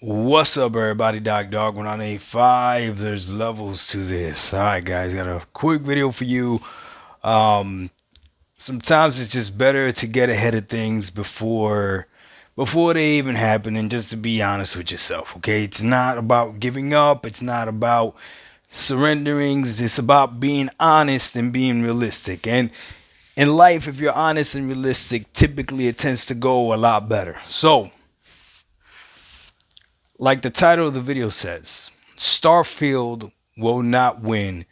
What's up, everybody? Dog 1985. There's levels to this. All right, guys, got a quick video for you. Um, Sometimes it's just better to get ahead of things before they even happen, and just to be honest with yourself. Okay, it's not about giving up. It's not about surrendering. It's about being honest and being realistic. And in life, if you're honest and realistic, typically it tends to go a lot better. So, like the title of the video says, Starfield will not win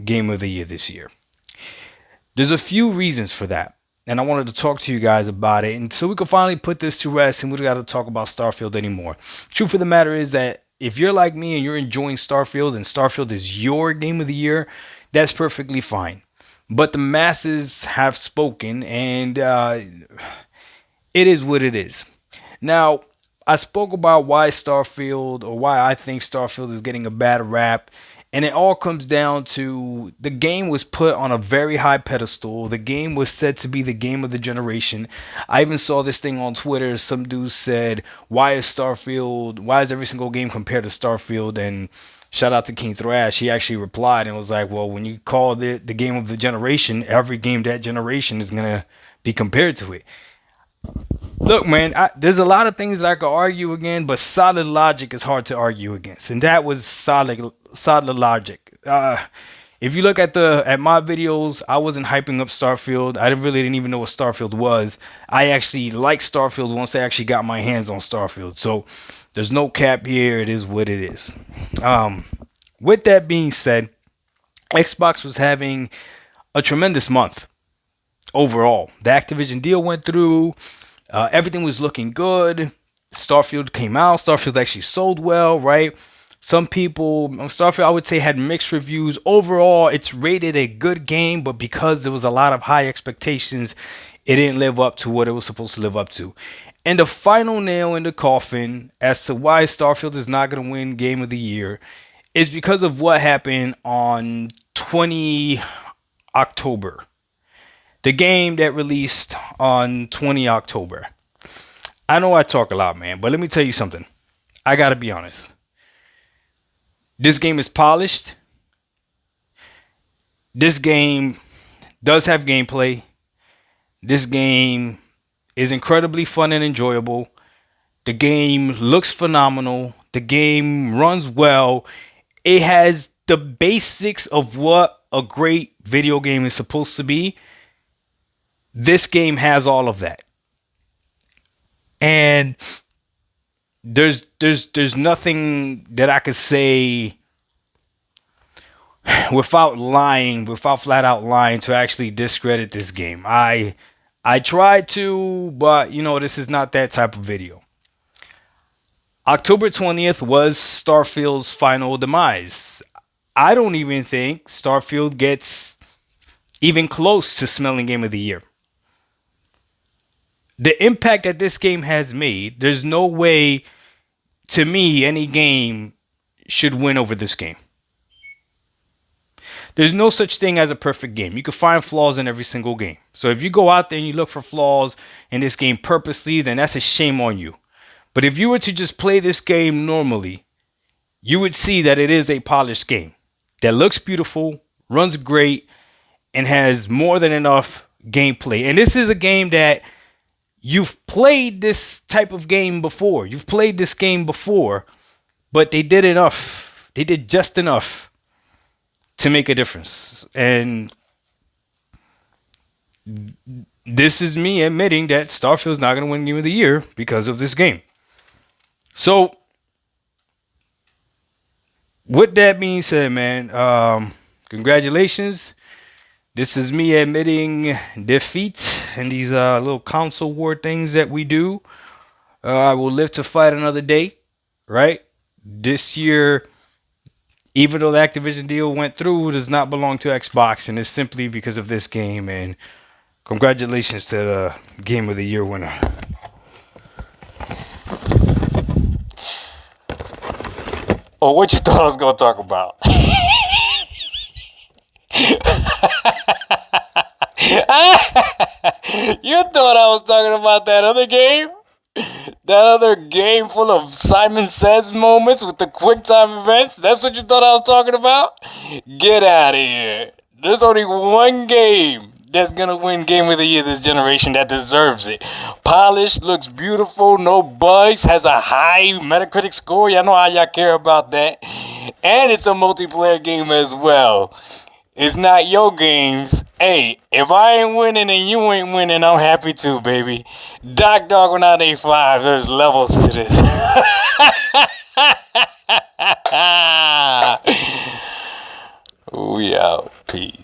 Game of the Year this year. There's a few reasons for that, and I wanted to talk to you guys about it, and so we can finally put this to rest, and we don't got to talk about Starfield anymore. Truth of the matter is that if you're like me and you're enjoying Starfield, and Starfield is your Game of the Year, that's perfectly fine. But the masses have spoken, and it is what it is. Now, I spoke about why Starfield, or why I think Starfield is getting a bad rap. And it all comes down to the game was put on a very high pedestal. The game was said to be the game of the generation. I even saw this thing on Twitter. Some dude said, why is every single game compared to Starfield? And shout out to King Thrash. He actually replied and was like, well, when you call it the game of the generation, every game that generation is going to be compared to it. Look, man, there's a lot of things that I could argue against, but solid logic is hard to argue against, and that was solid logic. If you look at my videos, I wasn't hyping up Starfield. I didn't even know what Starfield was. I actually liked Starfield once I actually got my hands on Starfield. So there's no cap here. It is what it is. With that being said, Xbox was having a tremendous month overall. The Activision deal went through. Everything was looking good. Starfield came out. Starfield actually sold well, right? Some people on Starfield, I would say, had mixed reviews. Overall, it's rated a good game, but because there was a lot of high expectations, it didn't live up to what it was supposed to live up to. And the final nail in the coffin as to why Starfield is not going to win Game of the Year is because of what happened on 20 October. The game that released on 20 October. I know I talk a lot, man, but let me tell you something. I gotta be honest. This game is polished. This game does have gameplay. This game is incredibly fun and enjoyable. The game looks phenomenal. The game runs well. It has the basics of what a great video game is supposed to be. This game has all of that. And there's nothing that I could say without flat out lying to actually discredit this game. I tried to, but this is not that type of video. October 20th was Starfield's final demise. I don't even think Starfield gets even close to smelling Game of the Year. The impact that this game has made, there's no way, to me, any game should win over this game. There's no such thing as a perfect game. You can find flaws in every single game. So if you go out there and you look for flaws in this game purposely, then that's a shame on you. But if you were to just play this game normally, you would see that it is a polished game that looks beautiful, runs great, and has more than enough gameplay. And this is a game that you've played this type of game before. You've played this game before, but they did enough. They did just enough to make a difference. And this is me admitting that Starfield's not going to win Game of the Year because of this game. So, with that being said, man, congratulations. This is me admitting defeat in these little console war things that we do. I will live to fight another day, right? This year, even though the Activision deal went through, does not belong to Xbox, and it's simply because of this game. And congratulations to the Game of the Year winner. Oh, what you thought I was gonna talk about? You thought I was talking about that other game? That other game full of Simon Says moments with the quick time events? That's what you thought I was talking about? Get out of here. There's only one game that's gonna win Game of the Year this generation that deserves it. Polished, looks beautiful, no bugs, has a high Metacritic score. Y'all know how y'all care about that. And it's a multiplayer game as well. It's not your games. Hey, if I ain't winning and you ain't winning, I'm happy too, baby. Doc Dog 1985, there's levels to this. We out. Peace.